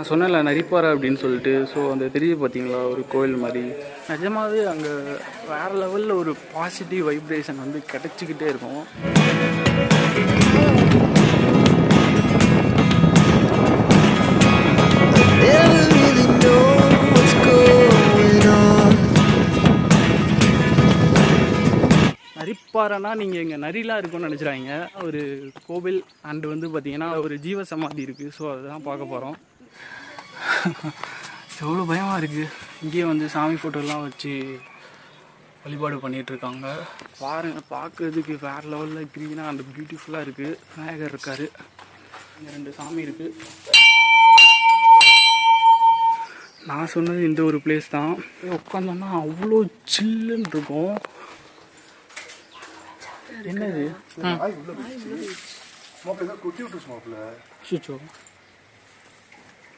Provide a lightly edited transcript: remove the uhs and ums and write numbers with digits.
நான் சொன்னேன்ல நரிப்பாறை அப்படின்னு சொல்லிட்டு. ஸோ அந்த தெரியுது பார்த்தீங்களா, ஒரு கோயில் மாதிரி. நிஜமாவே அங்கே வேறு லெவலில் ஒரு பாசிட்டிவ் வைப்ரேஷன் வந்து கிடச்சிக்கிட்டே இருக்கும். நரிப்பாறைனா நீங்கள் இங்கே நரிலாம் இருக்குன்னு நினச்சிடாங்க. ஒரு கோவில் அண்டு வந்து பார்த்திங்கன்னா ஒரு ஜீவ சமாதி இருக்குது. ஸோ அதுதான் பார்க்க போகிறோம். எவ்வளோ பயமாக இருக்குது. இங்கேயே வந்து சாமி ஃபோட்டோலாம் வச்சு வழிபாடு பண்ணிகிட்ருக்காங்க. பாருங்கள், பார்க்குறதுக்கு வேறு லெவலில் க்ரீனாக அந்த பியூட்டிஃபுல்லாக இருக்குது. விநாயகர் இருக்கார், இங்கே 2 சாமி இருக்குது. நான் சொன்னது இந்த ஒரு பிளேஸ் தான். உட்காந்தோன்னா அவ்வளோ சில்லுன்னு இருக்கும். என்னது? சுச்சோ